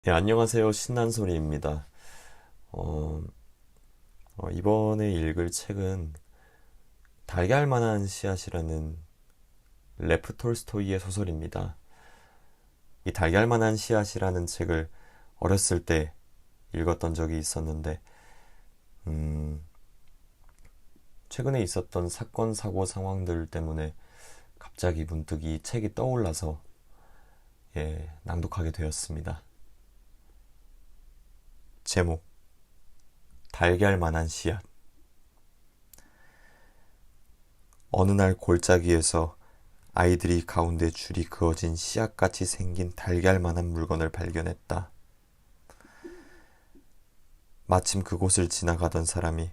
네, 안녕하세요. 신난소리입니다. 어, 이번에 읽을 책은 달걀만한 씨앗이라는 레프 톨스토이의 소설입니다. 이 달걀만한 씨앗이라는 책을 어렸을 때 읽었던 적이 있었는데, 음, 최근에 있었던 사건, 사고 상황들 때문에 갑자기 문득 이 책이 떠올라서 낭독하게 되었습니다. 제목, 달걀만한 씨앗. 어느 날 골짜기에서 아이들이 가운데 줄이 그어진 씨앗같이 생긴 달걀만한 물건을 발견했다. 마침 그곳을 지나가던 사람이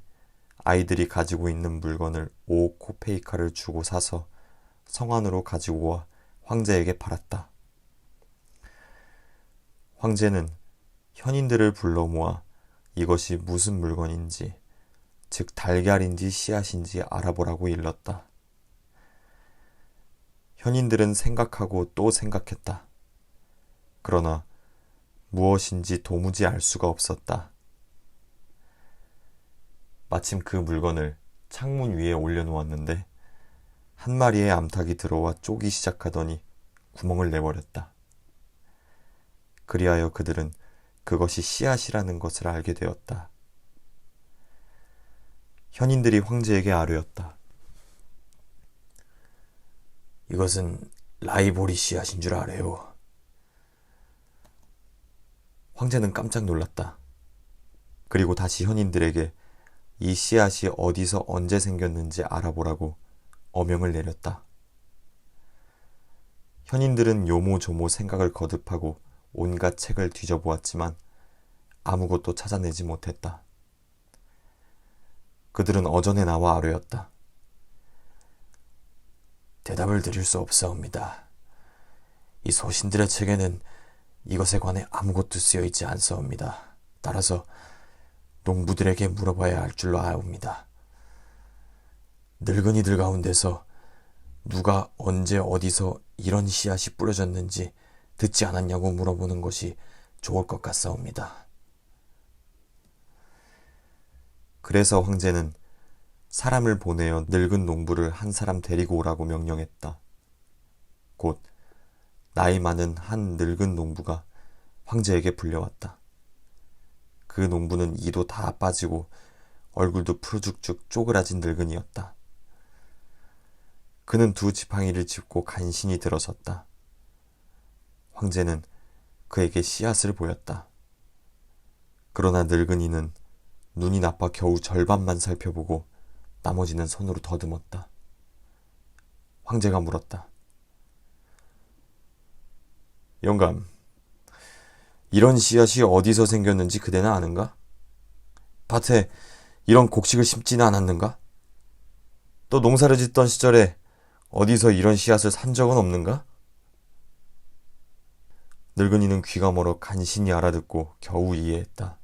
아이들이 가지고 있는 물건을 5코페이카를 주고 사서 성 안으로 가지고 와 황제에게 팔았다. 황제는 현인들을 불러 모아 이것이 무슨 물건인지, 즉 달걀인지 씨앗인지 알아보라고 일렀다. 현인들은 생각하고 또 생각했다. 그러나 무엇인지 도무지 알 수가 없었다. 마침 그 물건을 창문 위에 올려놓았는데 한 마리의 암탉이 들어와 쪼기 시작하더니 구멍을 내버렸다. 그리하여 그들은 그것이 씨앗이라는 것을 알게 되었다. 현인들이 황제에게 아뢰었다. 이것은 라이보리 씨앗인 줄 아래요. 황제는 깜짝 놀랐다. 그리고 다시 현인들에게 이 씨앗이 어디서 언제 생겼는지 알아보라고 어명을 내렸다. 현인들은 요모조모 생각을 거듭하고 온갖 책을 뒤져보았지만 아무것도 찾아내지 못했다. 그들은 어전에 나와 아뢰었다. 대답을 드릴 수 없사옵니다. 이 소신들의 책에는 이것에 관해 아무것도 쓰여 있지 않사옵니다. 따라서 농부들에게 물어봐야 할 줄로 아옵니다. 늙은이들 가운데서 누가 언제 어디서 이런 씨앗이 뿌려졌는지 듣지 않았냐고 물어보는 것이 좋을 것 같사옵니다. 그래서 황제는 사람을 보내어 늙은 농부를 한 사람 데리고 오라고 명령했다. 곧 나이 많은 한 늙은 농부가 황제에게 불려왔다. 그 농부는 이도 다 빠지고 얼굴도 푸르죽죽 쪼그라진 늙은이였다. 그는 두 지팡이를 짚고 간신히 들어섰다. 황제는 그에게 씨앗을 보였다. 그러나 늙은이는 눈이 나빠 겨우 절반만 살펴보고 나머지는 손으로 더듬었다. 황제가 물었다. 영감, 이런 씨앗이 어디서 생겼는지 그대는 아는가? 밭에 이런 곡식을 심지는 않았는가? 또 농사를 짓던 시절에 어디서 이런 씨앗을 산 적은 없는가? 늙은이는 귀가 멀어 간신히 알아듣고 겨우 이해했다.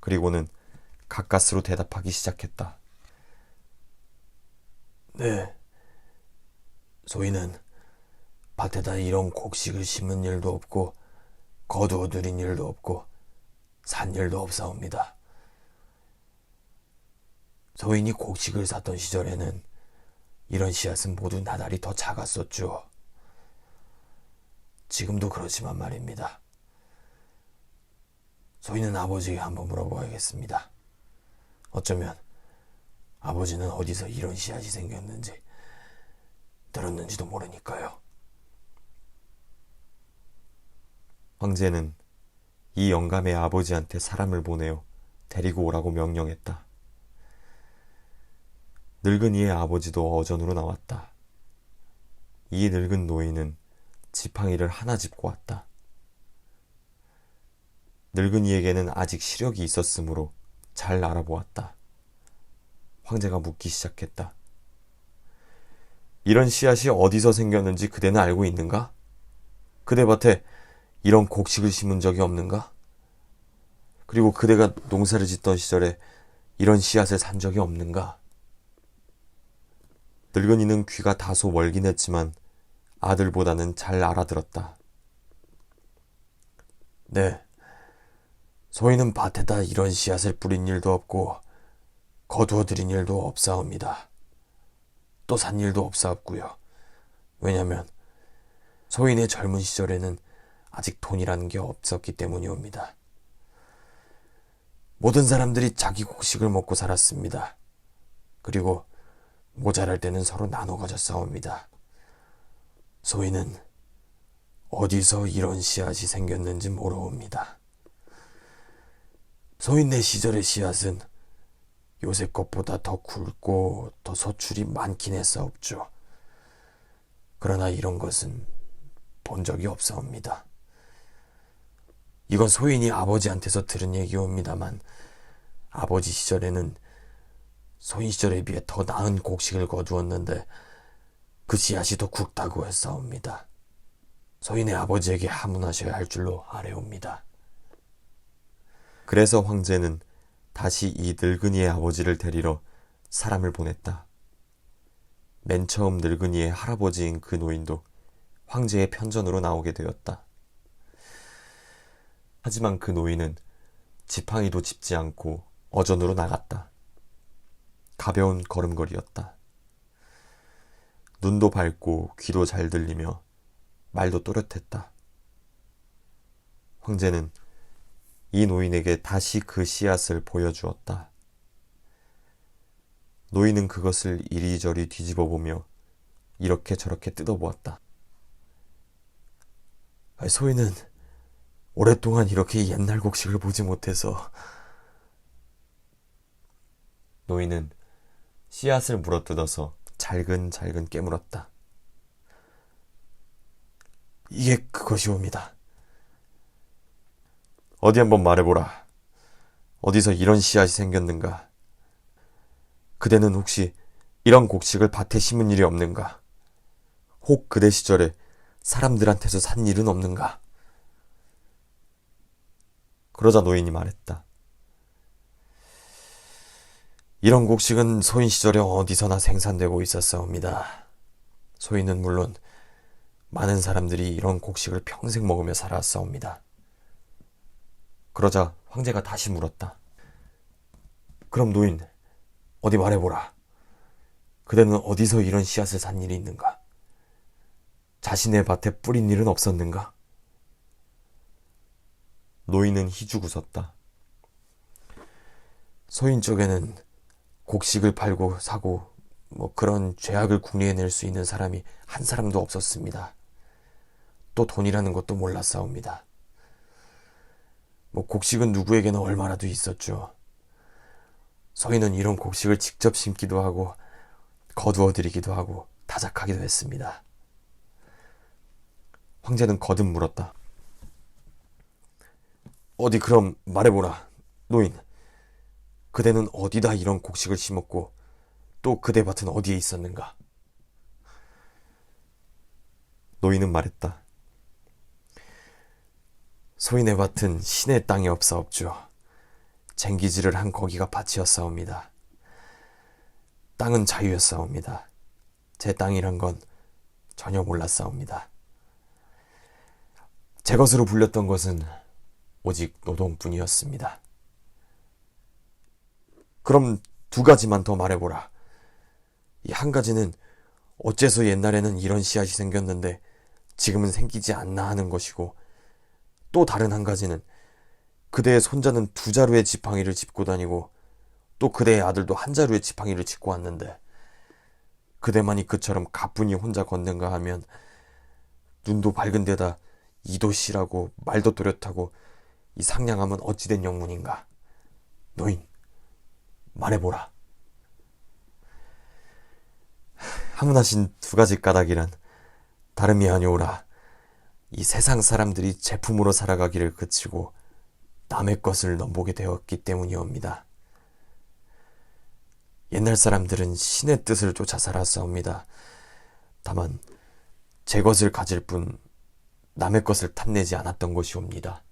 그리고는 가까스로 대답하기 시작했다. 네, 소희는 밭에다 이런 곡식을 심은 일도 없고 거두어 들인 일도 없고 산 일도 없사옵니다. 소인이 곡식을 샀던 시절에는 이런 씨앗은 모두 나달이 더 작았었죠. 지금도 그렇지만 말입니다. 소희는 아버지에게 한번 물어봐야겠습니다. 어쩌면 아버지는 어디서 이런 씨앗이 생겼는지 들었는지도 모르니까요. 황제는 이 영감의 아버지한테 사람을 보내어 데리고 오라고 명령했다. 늙은이의 아버지도 어전으로 나왔다. 이 늙은 노인은 지팡이를 하나 짚고 왔다. 늙은이에게는 아직 시력이 있었으므로 잘 알아보았다. 황제가 묻기 시작했다. 이런 씨앗이 어디서 생겼는지 그대는 알고 있는가? 그대 밭에 이런 곡식을 심은 적이 없는가? 그리고 그대가 농사를 짓던 시절에 이런 씨앗을 산 적이 없는가? 늙은이는 귀가 다소 멀긴 했지만 아들보다는 잘 알아들었다. 네, 소인은 밭에다 이런 씨앗을 뿌린 일도 없고 거두어 들인 일도 없사옵니다. 또 산 일도 없사옵고요. 왜냐면 소인의 젊은 시절에는 아직 돈이라는 게 없었기 때문이옵니다. 모든 사람들이 자기 곡식을 먹고 살았습니다. 그리고 모자랄 때는 서로 나눠 가졌사옵니다. 소인은 어디서 이런 씨앗이 생겼는지 모르옵니다. 소인네 시절의 씨앗은 요새 것보다 더 굵고 더 소출이 많긴 했사옵죠. 그러나 이런 것은 본 적이 없사옵니다. 이건 소인이 아버지한테서 들은 얘기옵니다만 아버지 시절에는 소인 시절에 비해 더 나은 곡식을 거두었는데 그 씨앗이 더 굵다고 했사옵니다. 소인의 아버지에게 하문하셔야 할 줄로 아뢰옵니다. 그래서 황제는 다시 이 늙은이의 아버지를 데리러 사람을 보냈다. 맨 처음 늙은이의 할아버지인 그 노인도 황제의 편전으로 나오게 되었다. 하지만 그 노인은 지팡이도 짚지 않고 어전으로 나갔다. 가벼운 걸음걸이였다. 눈도 밝고 귀도 잘 들리며 말도 또렷했다. 황제는 이 노인에게 다시 그 씨앗을 보여주었다. 노인은 그것을 이리저리 뒤집어 보며 이렇게 저렇게 뜯어보았다. 소인은 오랫동안 이렇게 옛날 곡식을 보지 못해서. 노인은 씨앗을 물어뜯어서 잘근잘근 깨물었다. 이게 그것이옵니다. 어디 한번 말해보라. 어디서 이런 씨앗이 생겼는가? 그대는 혹시 이런 곡식을 밭에 심은 일이 없는가? 혹 그대 시절에 사람들한테서 산 일은 없는가? 그러자 노인이 말했다. 이런 곡식은 소인 시절에 어디서나 생산되고 있었사옵니다. 소인은 물론 많은 사람들이 이런 곡식을 평생 먹으며 살아왔사옵니다. 그러자 황제가 다시 물었다. 그럼 노인, 어디 말해보라. 그대는 어디서 이런 씨앗을 산 일이 있는가? 자신의 밭에 뿌린 일은 없었는가? 노인은 희죽 웃었다. 소인 쪽에는 곡식을 팔고 사고 그런 죄악을 궁리해낼 수 있는 사람이 한 사람도 없었습니다. 또 돈이라는 것도 몰랐사옵니다. 곡식은 누구에게나 얼마라도 있었죠. 소인은 이런 곡식을 직접 심기도 하고 거두어들이기도 하고 타작하기도 했습니다. 황제는 거듭 물었다. 어디 그럼 말해보라. 노인, 그대는 어디다 이런 곡식을 심었고 또 그대 밭은 어디에 있었는가? 노인은 말했다. 소인의 밭은 신의 땅에 없사옵죠. 쟁기질을 한 거기가 밭이었사옵니다. 땅은 자유였사옵니다. 제 땅이란 건 전혀 몰랐사옵니다. 제 것으로 불렸던 것은 오직 노동뿐이었습니다. 그럼 두 가지만 더 말해보라. 이 한 가지는 어째서 옛날에는 이런 씨앗이 생겼는데 지금은 생기지 않나 하는 것이고, 또 다른 한 가지는 그대의 손자는 두 자루의 지팡이를 짚고 다니고 또 그대의 아들도 한 자루의 지팡이를 짚고 왔는데 그대만이 그처럼 가뿐히 혼자 걷는가 하면 눈도 밝은 데다 이도 실하고 말도 또렷하고 이 상냥함은 어찌된 영문인가? 노인, 말해보라. 하문하신 두 가지 까닭이란 다름이 아니오라. 이 세상 사람들이 제품으로 살아가기를 그치고 남의 것을 넘보게 되었기 때문이옵니다. 옛날 사람들은 신의 뜻을 쫓아 살았사옵니다. 다만 제 것을 가질 뿐 남의 것을 탐내지 않았던 것이옵니다.